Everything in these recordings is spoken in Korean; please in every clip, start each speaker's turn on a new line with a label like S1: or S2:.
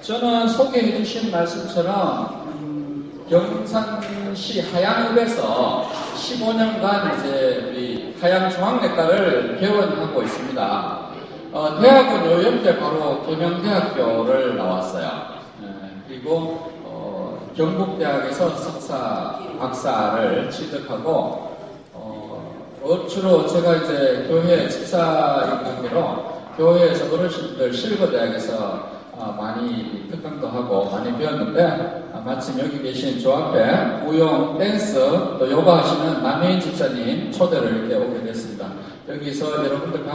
S1: 저는 소개해 주신 말씀처럼 경산시 하양읍에서 15년간 이제 우리 하양중앙내과를 개원하고 있습니다. 대학은 요 옆에 바로 계명대학교를 나왔어요. 그리고 경북대학에서 석사, 박사를 취득하고 주로 제가 이제 교회 집사인 관계로 교회에서 어르신들 실버대학에서 많이 특강도 하고 많이 배웠는데 마침 여기 계신 저 앞에 무용, 댄스, 또 요가 하시는 남혜인 집사님 초대를 이렇게 오게 됐습니다. 여기서 여러분들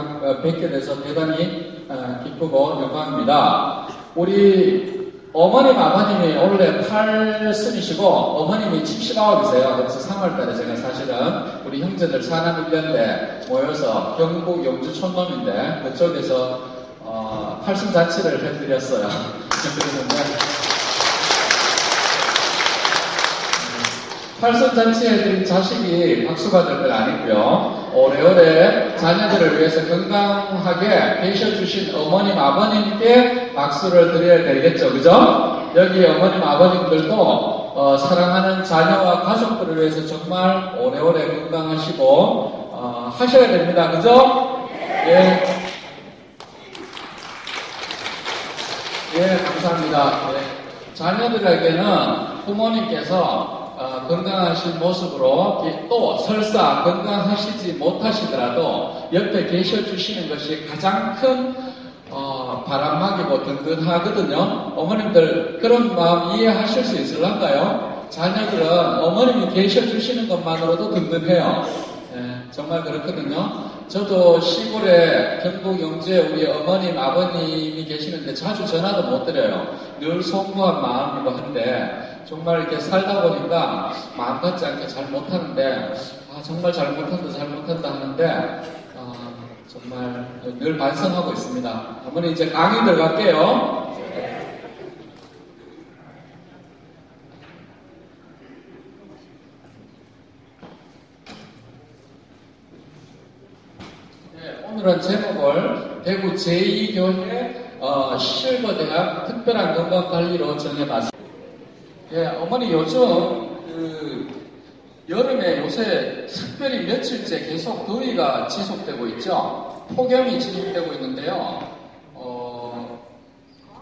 S1: 뵙게 돼서 대단히 기쁘고 영광입니다. 우리 어머님, 아버님이 원래 8순이시고 어머님이 79이세요. 그래서 3월달에 제가 사실은 우리 형제들 사남 1년대 모여서 경북 영주 촌놈인데 그쪽에서 8순 잔치를 해드렸어요. 그랬는데 8순 잔치 해드린 자식이 박수 받을 건 아니고요. 오래오래 자녀들을 위해서 건강하게 계셔주신 어머님, 아버님께 박수를 드려야 되겠죠. 그죠? 여기 어머님, 아버님들도 사랑하는 자녀와 가족들을 위해서 정말 오래오래 건강하시고 하셔야 됩니다. 그죠? 예. 예, 감사합니다. 예. 자녀들에게는 부모님께서 건강하신 모습으로 또 설사 건강하시지 못하시더라도 옆에 계셔주시는 것이 가장 큰 바람막이고 든든하거든요. 어머님들 그런 마음 이해하실 수 있을런가요? 자녀들은 어머님이 계셔주시는 것만으로도 든든해요. 정말 그렇거든요. 저도 시골에 경북 영주에 우리 어머님, 아버님이 계시는데 자주 전화도 못 드려요. 늘 송구한 마음이고 한데 정말 이렇게 살다 보니까 마음 같지 않게 잘 못하는데 정말 잘 못한다 하는데 정말 늘 반성하고 있습니다. 어머니 이제 강의 들어갈게요. 오늘은 제목을 대구 제2교회 실버대학 특별한 건강관리로 정해봤습니다. 예, 어머니 요즘 여름에 요새 특별히 며칠째 계속 더위가 지속되고 있죠. 폭염이 지속되고 있는데요.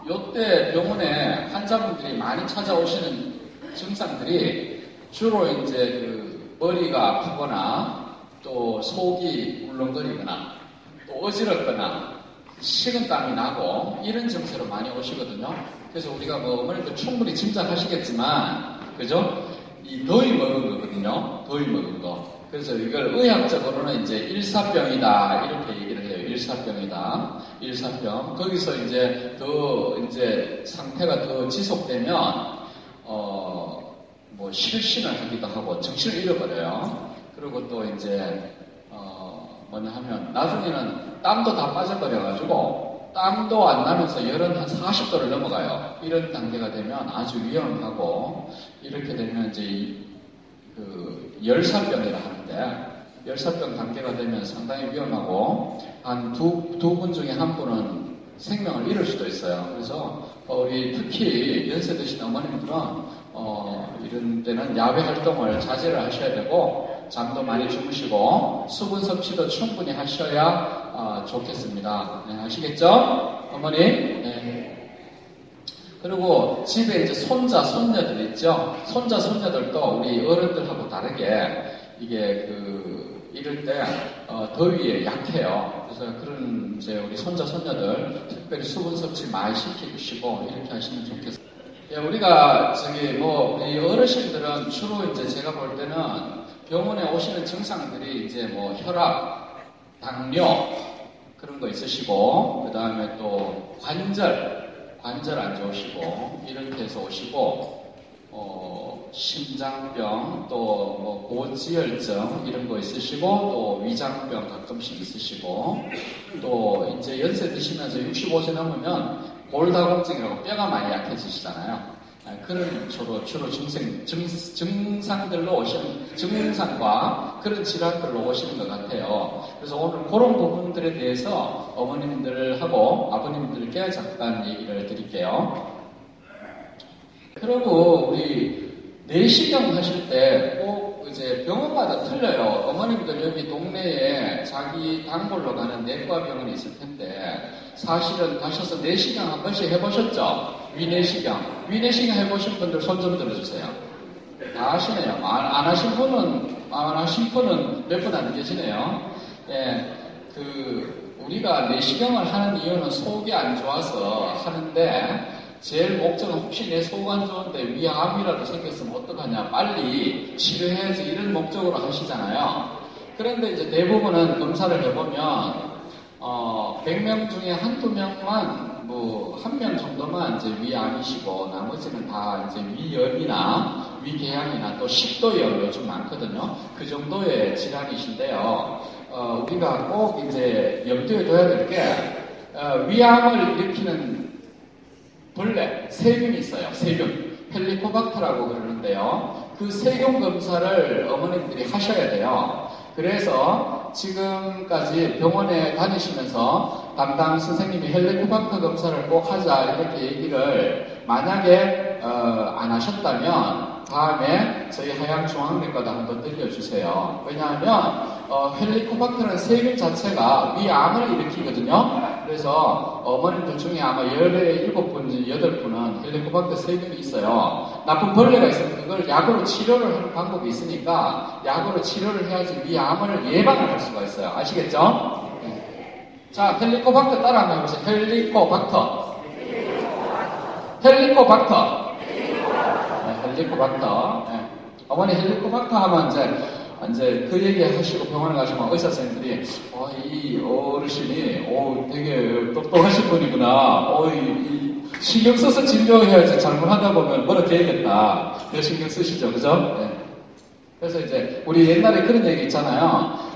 S1: 요때 병원에 환자분들이 많이 찾아오시는 증상들이 주로 이제 머리가 아프거나 또 속이 울렁거리거나 또 어지럽거나 식은땀이 나고 이런 증세로 많이 오시거든요. 그래서 우리가 어머니들 충분히 짐작하시겠지만, 그죠? 이 더위 먹은 거거든요. 더위 먹은 거. 그래서 이걸 의학적으로는 이제 일사병이다 이렇게 얘기를 해요. 일사병. 거기서 이제 상태가 더 지속되면 실신을 하기도 하고 정신을 잃어버려요. 그리고 또 이제 뭐냐 하면 나중에는 땀도 다 빠져버려가지고 땀도 안 나면서 열은 한 40도를 넘어가요. 이런 단계가 되면 아주 위험하고 이렇게 되면 이제 열사병이라 하는데 열사병 단계가 되면 상당히 위험하고 한 두 분 중에 한 분은 생명을 잃을 수도 있어요. 그래서 우리 특히 연세 드신 어머님들은 이런 때는 야외 활동을 자제를 하셔야 되고 잠도 많이 주무시고 수분 섭취도 충분히 하셔야 좋겠습니다. 네, 아시겠죠? 어머니? 네. 그리고 집에 이제 손자, 손녀들 있죠? 손자, 손녀들도 우리 어른들하고 다르게 이게 이럴 때 더위에 약해요. 그래서 그런 이제 우리 손자, 손녀들 특별히 수분 섭취 많이 시키시고 이렇게 하시면 좋겠습니다. 예, 우리가 우리 어르신들은 주로 이제 제가 볼 때는 병원에 오시는 증상들이 이제 혈압, 당뇨 그런 거 있으시고 그 다음에 또 관절 안 좋으시고 이렇게 해서 오시고 심장병 또 고지혈증 이런 거 있으시고 또 위장병 가끔씩 있으시고 또 이제 연세 드시면서 65세 넘으면 골다공증이라고 뼈가 많이 약해지시잖아요. 그런 주로 증상들로 오시는 증상과 그런 질환들로 오시는 것 같아요. 그래서 오늘 그런 부분들에 대해서 어머님들하고 아버님들께 잠깐 얘기를 드릴게요. 그리고 우리 내시경 하실 때 꼭 이제 병원마다 틀려요. 어머님들 여기 동네에 자기 단골로 가는 내과 병원이 있을 텐데 사실은 가셔서 내시경 한 번씩 해보셨죠? 위내시경. 위내시경 해보신 분들 손 좀 들어주세요. 다 하시네요. 안 하신 분은 몇 분 안 계시네요. 예, 우리가 내시경을 하는 이유는 속이 안 좋아서 하는데 제일 목적은 혹시 내 속 안 좋은데 위암이라도 생겼으면 어떡하냐, 빨리 치료해야지, 이런 목적으로 하시잖아요. 그런데 이제 대부분은 검사를 해보면 100명 중에 한두 명만, 한 명 정도만 이제 위암이시고 나머지는 다 이제 위염이나 위궤양이나 또 식도염 요즘 많거든요. 그 정도의 질환이신데요. 우리가 꼭 이제 염두에 둬야 될 게 위암을 일으키는 벌레, 세균이 있어요. 세균. 헬리코박터라고 그러는데요. 그 세균 검사를 어머님들이 하셔야 돼요. 그래서 지금까지 병원에 다니시면서 담당 선생님이 헬리코박터 검사를 꼭 하자 이렇게 얘기를 만약에 안 하셨다면 다음에 저희 하양중앙내과도 한번 들려주세요. 왜냐하면 헬리코박터는 세균 자체가 위암을 일으키거든요. 그래서 어머님들 중에 아마 17분, 8분은 헬리코박터 세균이 있어요. 나쁜 벌레가 있으면 그걸 약으로 치료를 하는 방법이 있으니까 약으로 치료를 해야지 위암을 예방을 할 수가 있어요. 아시겠죠? 자, 헬리코박터 따라 한번 해보세요. 헬리코박터. 헬리코박터. 헬리코박터. 네. 어머니 헬리코박터 하면 이제 그 얘기 하시고 병원에 가시면 의사 선생님들이 이 어르신이 되게 똑똑하신 분이구나. 신경 써서 진료해야지 잘못하다 보면 뭐라 되겠다. 그 신경 쓰시죠, 그죠? 네. 그래서 이제 우리 옛날에 그런 얘기 있잖아요.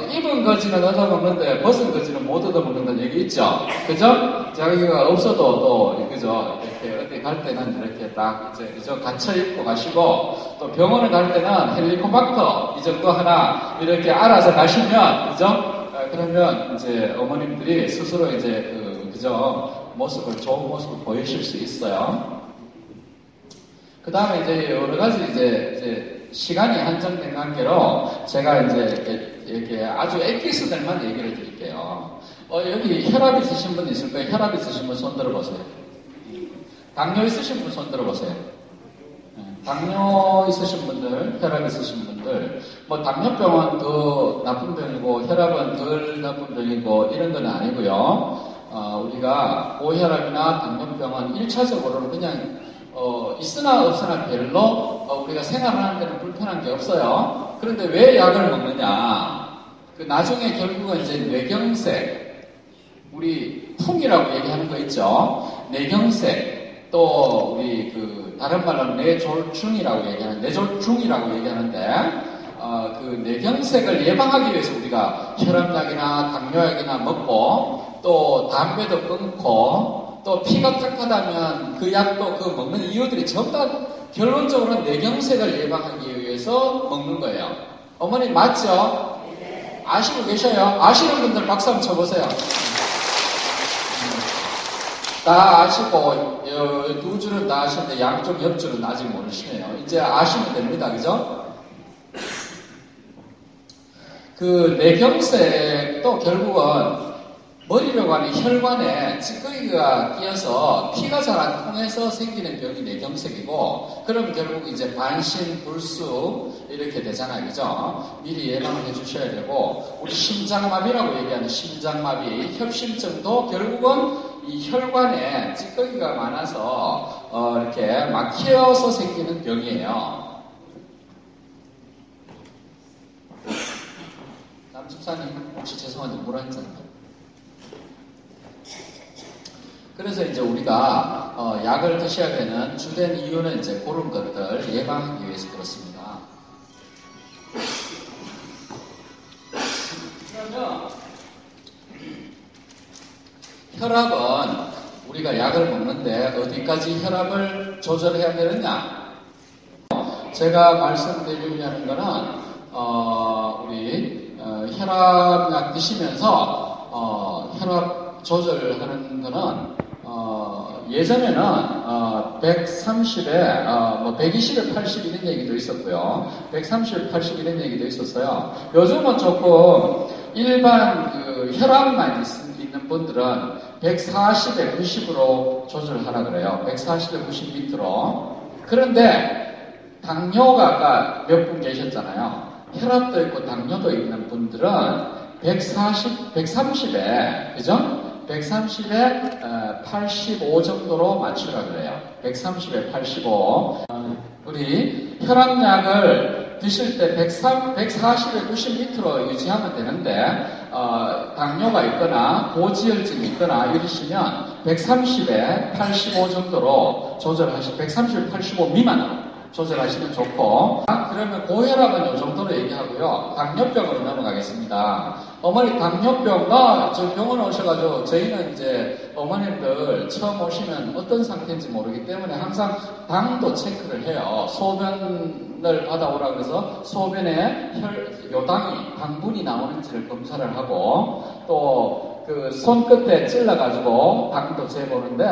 S1: 입은 거지는 얻어먹는데 벗은 거지는 못 얻어먹는다는 얘기 있죠. 그죠? 자기가 없어도 또 그죠? 이렇게 어디 갈 때는 이렇게 딱 이제 그죠? 갇혀 입고 가시고 또 병원에 갈 때는 헬리코박터 이 정도 하나 이렇게 알아서 가시면 그죠? 그러면 이제 어머님들이 스스로 이제 그죠? 좋은 모습을 보이실 수 있어요. 그 다음에 이제 여러 가지 이제 시간이 한정된 관계로 제가 이제 이렇게 아주 엑기스들만 얘기를 드릴게요. 여기 혈압 있으신 분 있을 거예요. 혈압 있으신 분 손 들어보세요. 당뇨 있으신 분 손 들어보세요. 당뇨 있으신 분들, 혈압 있으신 분들, 당뇨병은 더 나쁜 병이고 혈압은 덜 나쁜 병이고 이런 건 아니고요. 우리가 고혈압이나 당뇨병은 1차적으로는 그냥 있으나 없으나 별로 우리가 생활하는 데는 불편한 게 없어요. 그런데 왜 약을 먹느냐? 나중에 결국은 이제 뇌경색, 우리 풍이라고 얘기하는 거 있죠. 뇌경색, 또 우리 다른 말로 뇌졸중이라고 얘기하는데 뇌경색을 예방하기 위해서 우리가 혈압약이나 당뇨약이나 먹고 또 담배도 끊고 또 피가 탁하다면 그 약도 먹는 이유들이 전부 다 결론적으로는 뇌경색을 예방하기 위해서 먹는 거예요. 어머니 맞죠? 아시고 계셔요? 아시는 분들 박수 한번 쳐보세요. 다 아시고 두 줄은 다 아시는데 양쪽 옆줄은 아직 모르시네요. 이제 아시면 됩니다. 그죠? 뇌경색도 결국은 머리로 가는 혈관에 찌꺼기가 끼어서 피가 잘 안 통해서 생기는 병이 뇌경색이고, 그럼 결국 이제 반신, 불수 이렇게 되잖아요. 그죠? 미리 예방을 해주셔야 되고, 우리 심장마비라고 얘기하는 심장마비, 협심증도 결국은 이 혈관에 찌꺼기가 많아서 이렇게 막혀서 생기는 병이에요. 남집사님 혹시 죄송한데 물 한 잔. 그래서 이제 우리가 약을 드셔야 되는 주된 이유는 이제 그런 것들 예방하기 위해서 그렇습니다. 그러면 혈압은 우리가 약을 먹는데 어디까지 혈압을 조절해야 되느냐? 제가 말씀드리려는 거는 우리 혈압약 드시면서 혈압 조절하는 거는 예전에는 130에 120에 80 이런 얘기도 있었고요. 130에 80 이런 얘기도 있었어요. 요즘은 조금 일반 그 혈압만 있는 분들은 140에 90으로 조절하라 그래요. 140에 90 밑으로. 그런데 당뇨가 아까 몇 분 계셨잖아요. 혈압도 있고 당뇨도 있는 분들은 130에, 그죠? 130에 85 정도로 맞추라 그래요. 130에 85. 우리 혈압약을 드실 때 140에 90 밑으로 유지하면 되는데, 당뇨가 있거나 고지혈증이 있거나 이러시면 130에 85 정도로 130에 85 미만으로 조절하시면 좋고, 그러면 고혈압은 이 정도로 얘기하고요. 당뇨병으로 넘어가겠습니다. 어머니 당뇨병, 저 병원에 오셔가지고 저희는 이제 어머님들 처음 오시면 어떤 상태인지 모르기 때문에 항상 당도 체크를 해요. 소변을 받아오라 그래서 소변에 요당이, 당분이 나오는지를 검사를 하고, 또 그 손끝에 찔러가지고 당도 재보는데,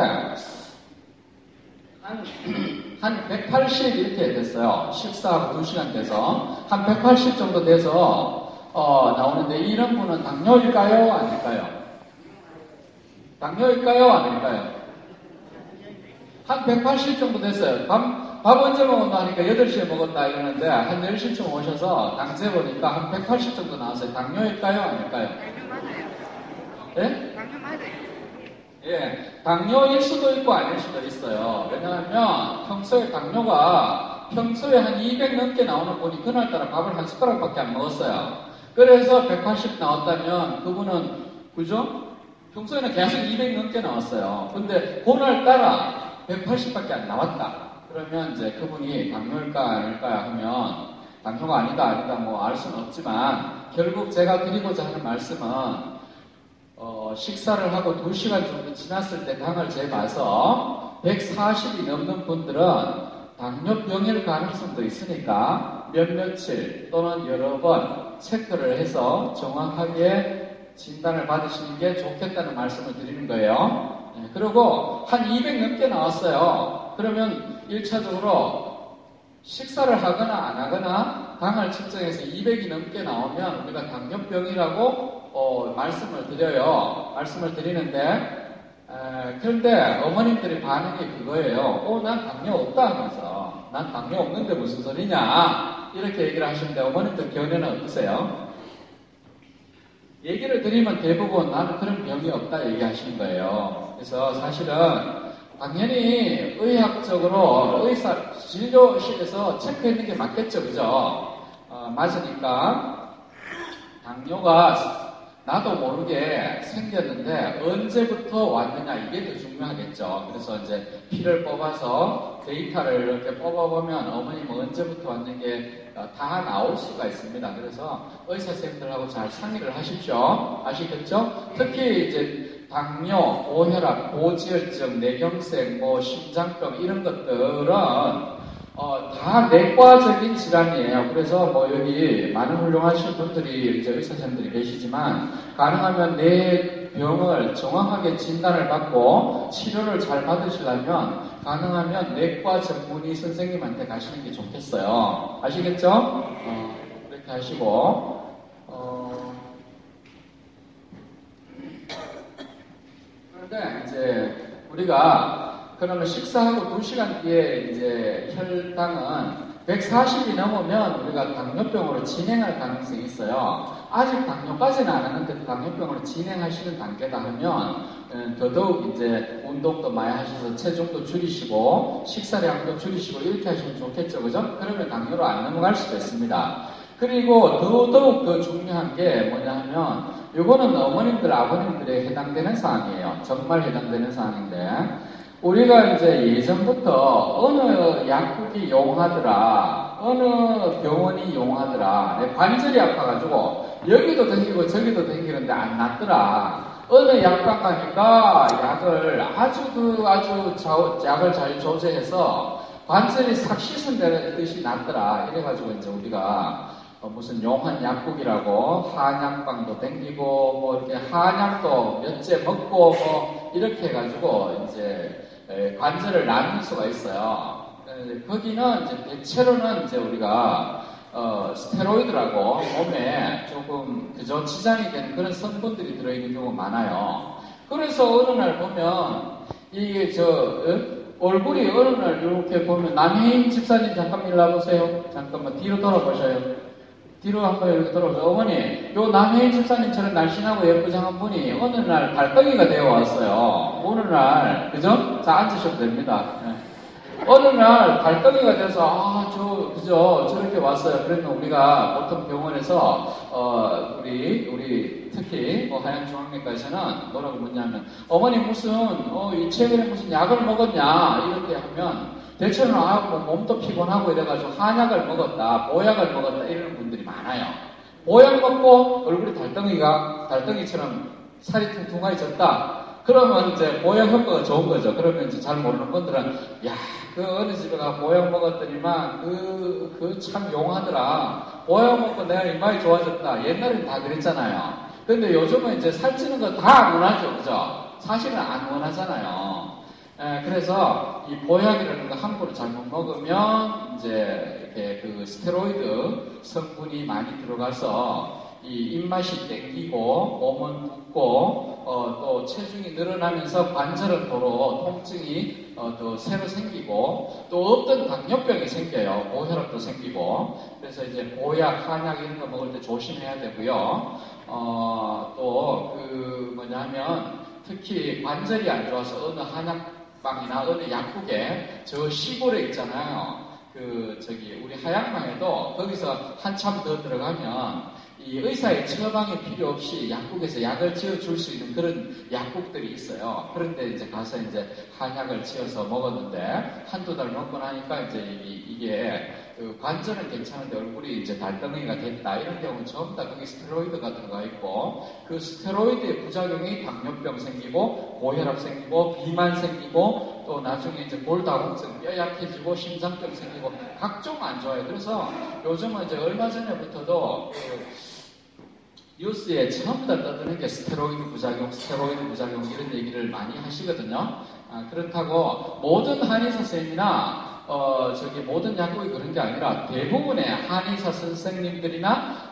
S1: 한 180 이렇게 됐어요. 식사하고 2시간 돼서 한 180 정도 돼서 나오는데, 이런 분은 당뇨일까요? 아닐까요? 당뇨일까요? 아닐까요? 한 180 정도 됐어요. 밥 언제 먹었나 하니까 8시에 먹었다 이러는데, 한 10시쯤 오셔서 당 재보니까 한 180 정도 나왔어요. 당뇨일까요? 아닐까요? 예?
S2: 당뇨 맞아요.
S1: 예, 당뇨일 수도 있고 아닐 수도 있어요. 왜냐하면 평소에 한 200 넘게 나오는 분이 그날따라 밥을 한 숟가락밖에 안 먹었어요. 그래서 180 나왔다면 그분은, 그죠? 평소에는 계속 200 넘게 나왔어요. 근데 그날따라 180밖에 안 나왔다. 그러면 이제 그분이 당뇨일까 아닐까 하면, 당뇨가 아니다 뭐 알 수는 없지만, 결국 제가 드리고자 하는 말씀은, 식사를 하고 2시간 정도 지났을 때 당을 재봐서 140이 넘는 분들은 당뇨병일 가능성도 있으니까 며칠 또는 여러 번 체크를 해서 정확하게 진단을 받으시는 게 좋겠다는 말씀을 드리는 거예요. 그리고 한 200 넘게 나왔어요. 그러면 1차적으로 식사를 하거나 안 하거나 당을 측정해서 200이 넘게 나오면 우리가 당뇨병이라고 말씀을 드려요. 말씀을 드리는데, 그런데 어머님들의 반응이 그거예요. 난 당뇨 없다 하면서, 난 당뇨 없는데 무슨 소리냐, 이렇게 얘기를 하시는데, 어머님들 견해는 어떠세요? 얘기를 드리면 대부분 나는 그런 병이 없다 얘기하시는 거예요. 그래서 사실은 당연히 의학적으로 진료실에서 체크했는 게 맞겠죠, 그죠? 맞으니까 당뇨가 나도 모르게 생겼는데 언제부터 왔느냐, 이게 더 중요하겠죠. 그래서 이제 피를 뽑아서 데이터를 이렇게 뽑아보면 어머님 언제부터 왔는 게 다 나올 수가 있습니다. 그래서 의사 선생님들하고 잘 상의를 하십시오. 아시겠죠? 특히 이제 당뇨, 고혈압, 고지혈증, 뇌경색, 심장병 이런 것들은 다 내과적인 질환이에요. 그래서 여기 많은 훌륭하신 분들이, 이제 의사 선생님들이 계시지만, 가능하면 내 병을 정확하게 진단을 받고 치료를 잘 받으시려면, 가능하면 내과 전문의 선생님한테 가시는 게 좋겠어요. 아시겠죠? 그렇게 하시고, 그런데 이제 우리가 그러면 식사하고 2시간 뒤에 이제 혈당은 140이 넘으면 우리가 당뇨병으로 진행할 가능성이 있어요. 아직 당뇨까지는 안 하는데 당뇨병으로 진행하시는 단계다 하면 더더욱 이제 운동도 많이 하셔서 체중도 줄이시고 식사량도 줄이시고 이렇게 하시면 좋겠죠, 그죠? 그러면 당뇨로 안 넘어갈 수도 있습니다. 그리고 더더욱 더 중요한 게 뭐냐 하면, 이거는 어머님들, 아버님들에 해당되는 사항이에요. 정말 해당되는 사항인데, 우리가 이제 예전부터 어느 약국이 용하더라, 어느 병원이 용하더라, 내 관절이 아파가지고 여기도 댕기고 저기도 댕기는데 안 낫더라, 어느 약방 가니까 약을 약을 잘 조제해서 관절이 싹 씻은 듯이 낫더라, 이래가지고 이제 우리가 무슨 용한 약국이라고 한약방도 댕기고 이렇게 한약도 몇째 먹고 이렇게 해가지고 이제 관절을 나눌 수가 있어요. 거기는 이제 대체로는 이제 우리가 스테로이드라고 몸에 조금 그저 지장이 되는 그런 성분들이 들어있는 경우가 많아요. 그래서 어느 날 보면 이게 얼굴이 어느 날 이렇게 보면 남혜인 집사님 잠깐 일로 와보세요. 잠깐만 뒤로 돌아보셔요. 뒤로 한번 이렇게 돌아보세요. 어머니, 요 남혜인 집사님처럼 날씬하고 예쁘장한 분이 어느 날 발덩이가 되어 왔어요. 어느 날, 그죠? 자, 앉으셔도 됩니다. 어느 날 발덩이가 돼서 그죠? 저렇게 왔어요. 그러면 우리가 보통 병원에서 우리 특히 하양중앙내과에서는 뭐라고 묻냐면 어머니 이 최근에 무슨 약을 먹었냐 이렇게 하면 대체로는 몸도 피곤하고 이래가지고 한약을 먹었다, 보약을 먹었다 이러는 분들이 많아요. 보약 먹고 얼굴이 달덩이처럼 살이 퉁퉁해졌다. 그러면 이제 보약 효과가 좋은 거죠. 그러면 이제 잘 모르는 분들은 그 어느 집에 가 보약 먹었더니만 그 참 용하더라. 보약 먹고 내가 이마이 좋아졌다. 옛날에는 다 그랬잖아요. 근데 요즘은 이제 살찌는 거 다 안 원하죠, 그죠? 사실은 안 원하잖아요. 그래서 이 보약이라는 거 함부로 잘못 먹으면 이제 이렇게 그 스테로이드 성분이 많이 들어가서 이 입맛이 땡기고 몸은 붓고 또 체중이 늘어나면서 관절은 도로 통증이 또 새로 생기고 또 어떤 당뇨병이 생겨요. 고혈압도 생기고. 그래서 이제 보약, 한약 이런 거 먹을 때 조심해야 되고요. 또 특히 관절이 안 좋아서 어느 한약방이나 어느 약국에 저 시골에 있잖아요. 우리 하양방에도 거기서 한참 더 들어가면 이 의사의 처방이 필요 없이 약국에서 약을 지어줄 수 있는 그런 약국들이 있어요. 그런데 이제 가서 이제 한약을 지어서 먹었는데 한두 달 먹고 나니까 이제 이게 관절은 괜찮은데 얼굴이 이제 달덩이가 됐다. 이런 경우는 전부 다 거기 스테로이드가 들어가 있고 그 스테로이드의 부작용이 당뇨병 생기고 고혈압 생기고 비만 생기고 또 나중에 이제 골다공증, 뼈 약해지고 심장병 생기고 각종 안 좋아요. 그래서 요즘은 이제 얼마 전에부터도 뉴스에 전부 다 떠드는 게 스테로이드 부작용 이런 얘기를 많이 하시거든요. 그렇다고 모든 한의사 선생님이나 모든 약국이 그런 게 아니라 대부분의 한의사 선생님들이나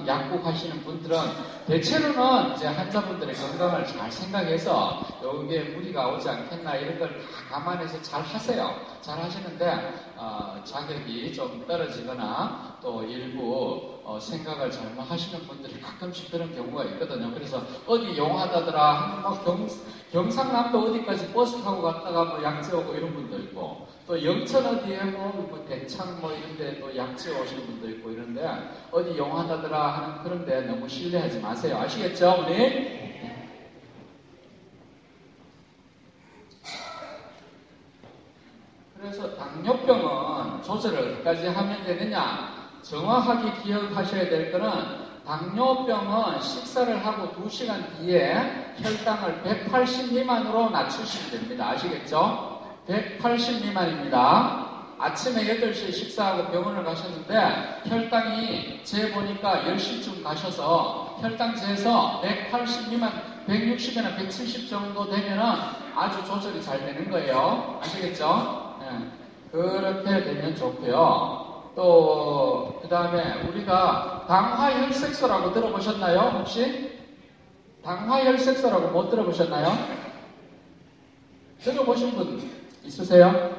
S1: 약국 하시는 분들은 대체로는 이제 환자분들의 건강을 잘 생각해서 여기에 무리가 오지 않겠나 이런 걸 다 감안해서 잘 하세요. 잘 하시는데 자격이 좀 떨어지거나 또 일부 생각을 잘못하시는 분들이 가끔씩 그런 경우가 있거든요. 그래서 어디 용하다더라, 경상남도 어디까지 버스 타고 갔다가 약재 오고 이런 분도 있고, 또 영천 어디에 대창 이런데 또 약재 오시는 분도 있고 이런데 어디 용하다더라 하는 그런데 너무 신뢰하지 마세요. 아시겠죠, 어머니? 그래서 당뇨병은 조절을 어디까지 하면 되느냐? 정확하게 기억하셔야 될 거는 당뇨병은 식사를 하고 2시간 뒤에 혈당을 180 미만으로 낮추시면 됩니다. 아시겠죠? 180 미만입니다. 아침에 8시에 식사하고 병원을 가셨는데 혈당이 재보니까 10시쯤 가셔서 혈당 재서 180 미만 160이나 170 정도 되면은 아주 조절이 잘 되는 거예요. 아시겠죠? 그렇게 되면 좋고요. 또 그 다음에 우리가 당화혈색소라고 들어보셨나요? 혹시? 당화혈색소라고 못 들어보셨나요? 들어보신 분 있으세요?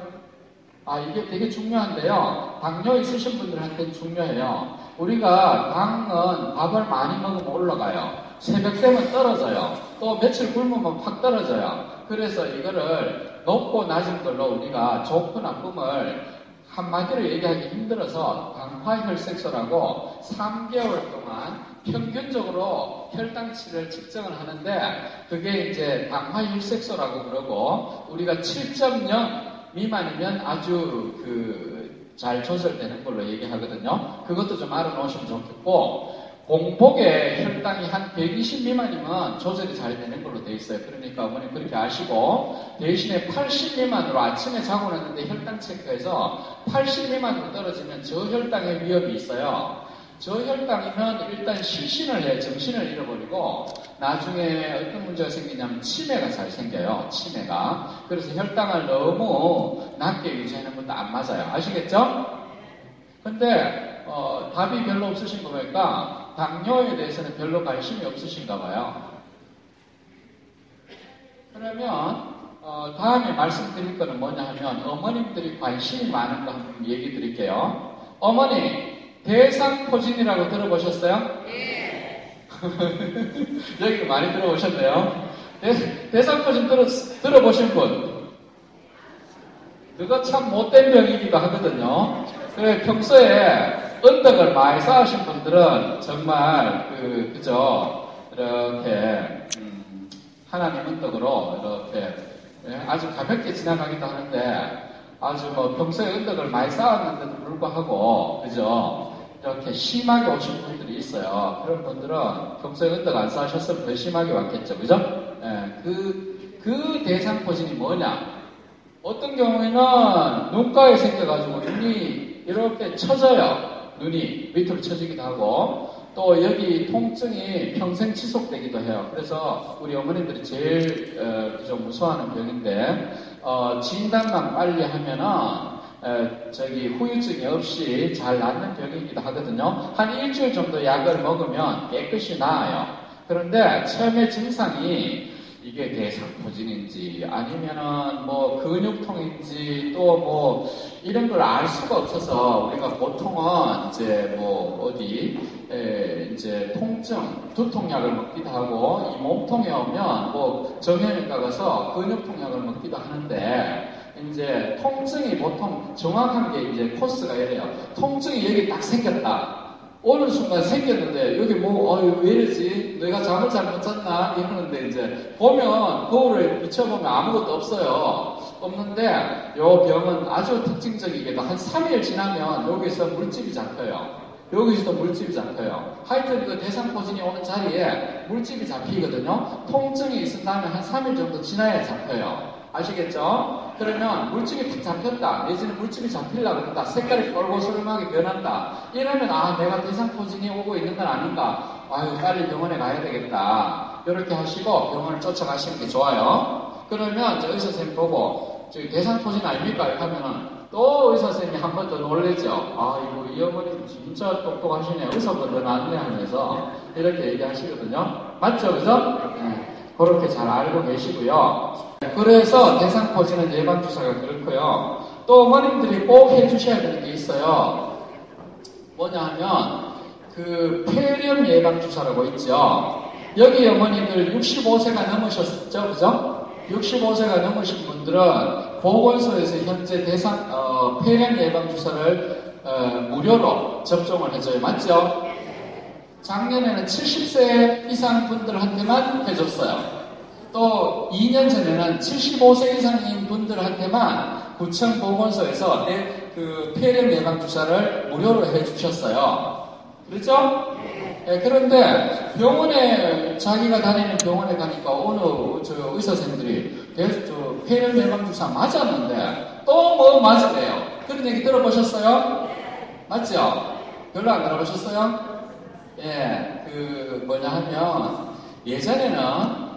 S1: 이게 되게 중요한데요. 당뇨 있으신 분들한테는 중요해요. 우리가 당은 밥을 많이 먹으면 올라가요. 새벽 되면 떨어져요. 또 며칠 굶으면 팍 떨어져요. 그래서 이거를 높고 낮은 걸로 우리가 좋고 나쁨을 한마디로 얘기하기 힘들어서 당화혈색소라고 3개월 동안 평균적으로 혈당치를 측정을 하는데 그게 이제 당화혈색소라고 그러고 우리가 7.0 미만이면 아주 잘 조절되는 걸로 얘기하거든요. 그것도 좀 알아놓으시면 좋겠고 공복에 혈당이 한 120 미만이면 조절이 잘 되는 걸로 돼 있어요. 그러니까 어머니 그렇게 아시고 대신에 80 미만으로 아침에 자고 났는데 혈당 체크해서 80 미만으로 떨어지면 저혈당의 위험이 있어요. 저혈당이면 일단 실신을 해, 정신을 잃어버리고 나중에 어떤 문제가 생기냐면 치매가 잘 생겨요. 치매가. 그래서 혈당을 너무 낮게 유지하는 것도 안 맞아요. 아시겠죠? 근데 답이 별로 없으신 거 보니까 당뇨에 대해서는 별로 관심이 없으신가 봐요. 그러면 다음에 말씀드릴 거는 뭐냐 하면 어머님들이 관심이 많은 거 한번 얘기 드릴게요. 어머니, 대상포진이라고 들어보셨어요? 네. 여기 많이 들어보셨네요. 대상포진 들어보신 분? 그거 참 못된 병이기도 하거든요. 그래, 평소에 언덕을 많이 쌓으신 분들은 정말 그죠? 이렇게 하나님 언덕으로 이렇게 아주 가볍게 지나가기도 하는데 아주 뭐 평소에 언덕을 많이 쌓았는데도 불구하고 그죠? 이렇게 심하게 오신 분들이 있어요. 그런 분들은 평소에 언덕 안 쌓으셨으면 더 심하게 왔겠죠. 그죠? 그 대상포진이 뭐냐? 어떤 경우에는 눈가에 생겨가지고 눈이 이렇게 처져요. 눈이 밑으로 처지기도 하고 또 여기 통증이 평생 지속되기도 해요. 그래서 우리 어머님들이 제일 좀 무서워하는 병인데 진단만 빨리 하면은 후유증이 없이 잘 낫는 병이기도 하거든요. 한 일주일 정도 약을 먹으면 깨끗이 나아요. 그런데 처음에 증상이 이게 대상포진인지 아니면은 뭐 근육통인지 또 뭐 이런 걸 알 수가 없어서 우리가 보통은 이제 뭐 어디 이제 통증 두통약을 먹기도 하고 이 몸통에 오면 뭐 정형외과 가서 근육통약을 먹기도 하는데 이제 통증이 보통 정확한 게 이제 코스가 이래요. 통증이 여기 딱 생겼다. 어느 순간 생겼는데 여기 왜 이러지? 내가 잠을 잘못 잤나? 이러는데 이제 보면 거울을 비춰보면 아무것도 없어요. 없는데 요 병은 아주 특징적이게도 한 3일 지나면 여기서 물집이 잡혀요. 여기서도 물집이 잡혀요. 하여튼 그 대상포진이 오는 자리에 물집이 잡히거든요. 통증이 있은 다음에 한 3일 정도 지나야 잡혀요. 아시겠죠? 그러면 물집이 탁 잡혔다. 내지는 물집이 잡히려고 그런다. 색깔이 뻘고스름하게 변한다. 이러면 내가 대상포진이 오고 있는 건 아닌가. 빨리 병원에 가야 되겠다. 이렇게 하시고 병원을 쫓아가시는 게 좋아요. 그러면 이제 의사 선생님 보고 저기 대상포진 아닙니까? 이렇게 하면은 또 의사 선생님이 한 번 더 놀래죠. 이거 이 어머님 진짜 똑똑하시네. 의사보다 더 낫네 하면서 이렇게 얘기하시거든요. 맞죠? 그죠? 그렇게 잘 알고 계시고요. 그래서 대상포진은 예방주사가 그렇고요. 또 어머님들이 꼭 해주셔야 되는 게 있어요. 뭐냐 하면 그 폐렴 예방주사라고 있죠. 여기 어머님들 65세가 넘으셨죠? 그죠? 65세가 넘으신 분들은 보건소에서 현재 폐렴 예방주사를 무료로 접종을 해줘요. 맞죠? 작년에는 70세 이상 분들한테만 해줬어요. 또 2년 전에는 75세 이상인 분들한테만 구청 보건소에서 그 폐렴 예방 주사를 무료로 해주셨어요. 그렇죠? 그런데 병원에 자기가 다니는 병원에 가니까 어느 의사 선생님들이 폐렴 예방 주사 맞았는데 또 뭐 맞으래요. 그런 얘기 들어보셨어요? 맞죠? 별로 안 들어보셨어요? 뭐냐 하면 예전에는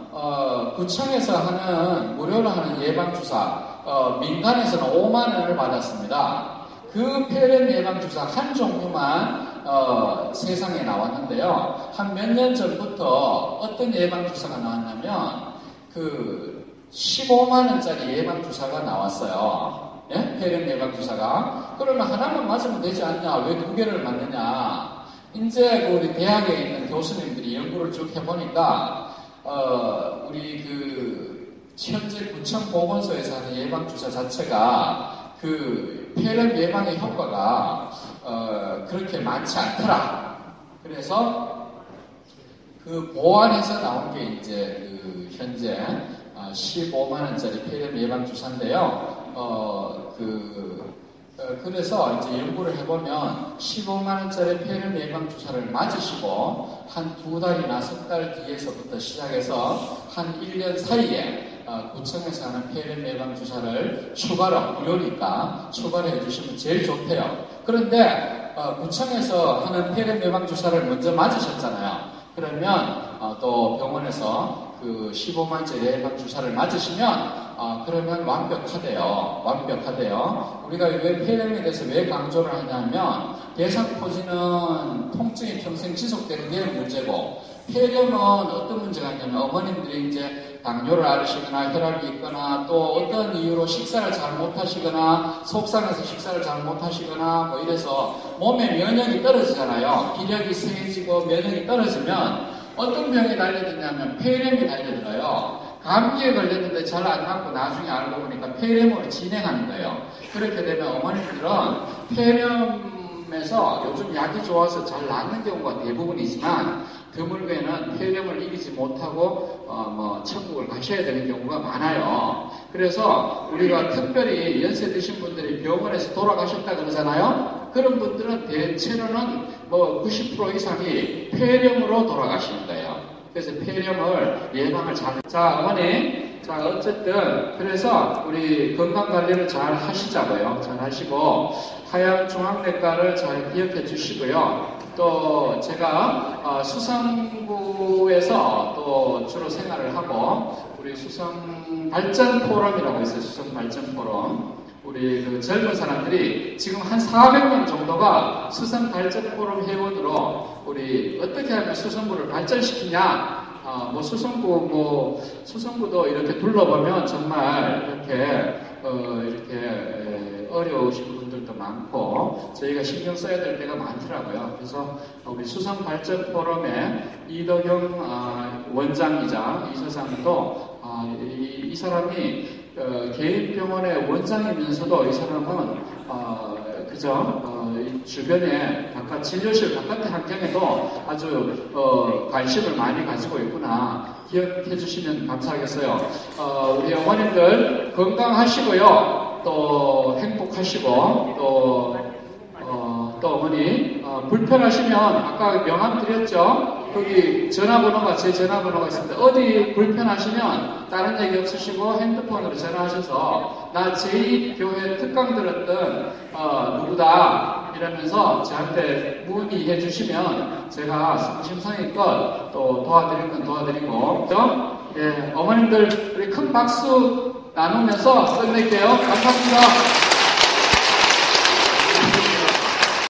S1: 구청에서 하는 무료로 하는 예방주사 민간에서는 5만 원을 받았습니다. 그 폐렴 예방주사 한 종류만 세상에 나왔는데요. 한 몇 년 전부터 어떤 예방주사가 나왔냐면 그 15만 원짜리 예방주사가 나왔어요. 폐렴 예방주사가. 그러면 하나만 맞으면 되지 않냐? 왜 두 개를 맞느냐? 이제 우리 대학에 있는 교수님들이 연구를 쭉 해보니까 우리 현재 구청 보건소에서 하는 예방주사 자체가 그 폐렴 예방의 효과가 그렇게 많지 않더라. 그래서 그 보완해서 나온 게 이제 현재 15만원짜리 폐렴 예방주사인데요. 그래서 이제 연구를 해보면 15만원짜리 폐렴 예방주사를 맞으시고 한 2달이나 3달 뒤에서부터 시작해서 한 1년 사이에 구청에서 하는 폐렴 예방주사를 추가로 무료니까 추가로 해주시면 제일 좋대요. 그런데 구청에서 하는 폐렴 예방 주사를 먼저 맞으셨잖아요. 그러면 또 병원에서 그 15만째 예방 주사를 맞으시면 그러면 완벽하대요. 우리가 왜 폐렴에 대해서 왜 강조를 하냐면 대상포진은 통증이 평생 지속되는 게 문제고 폐렴은 어떤 문제가 있냐면 어머님들이 이제 당뇨를 앓으시거나 혈압이 있거나 또 어떤 이유로 식사를 잘 못하시거나 속상해서 식사를 잘 못하시거나 뭐 이래서 몸에 면역이 떨어지잖아요. 기력이 세지고 면역이 떨어지면 어떤 병이 달려드냐면 폐렴이 달려들어요. 감기에 걸렸는데 잘 안 낫고 나중에 알고 보니까 폐렴으로 진행하는 거예요. 그렇게 되면 어머니들은 폐렴에서 요즘 약이 좋아서 잘 낫는 경우가 대부분이지만 드물게는 폐렴을 이기지 못하고 천국을 가셔야 되는 경우가 많아요. 그래서 우리가 특별히 연세 드신 분들이 병원에서 돌아가셨다 그러잖아요. 그런 분들은 대체로는 90% 이상이 폐렴으로 돌아가시는 거예요. 그래서 폐렴을 예방을 자, 어머니. 자, 어쨌든, 그래서 우리 건강관리를 잘 하시자고요. 잘 하시고, 하양중앙내과를 잘 기억해 주시고요. 또, 제가, 수성구에서 또 주로 생활을 하고, 우리 수성발전포럼이라고 있어요. 수성발전포럼. 우리 그 젊은 사람들이 지금 한 400명 정도가 수성발전포럼 회원으로 우리 어떻게 하면 수성구를 발전시키냐, 수성구도 이렇게 둘러보면 정말 이렇게 어려우신 분들도 많고 저희가 신경 써야 될 때가 많더라고요. 그래서 우리 수성발전포럼의 이덕영 원장이자 이사장도 이 사람이 개인병원의 원장이면서도 이 사람은 주변에 바깥 진료실 바깥의 환경에도 아주 관심을 많이 가지고 있구나 기억해 주시면 감사하겠어요. 우리 어머님들 건강하시고요. 또 행복하시고 또 어머니 불편하시면 아까 명함 드렸죠? 거기 전화번호가 제 전화번호가 있습니다. 어디 불편하시면 다른 얘기 없으시고 핸드폰으로 전화하셔서 나 제2교회 특강 들었던 누구다 이러면서 저한테 문의해 주시면 제가 성심성의껏 또 도와드릴 건 도와드리고 예, 어머님들 우리 큰 박수 나누면서 끝낼게요. 감사합니다.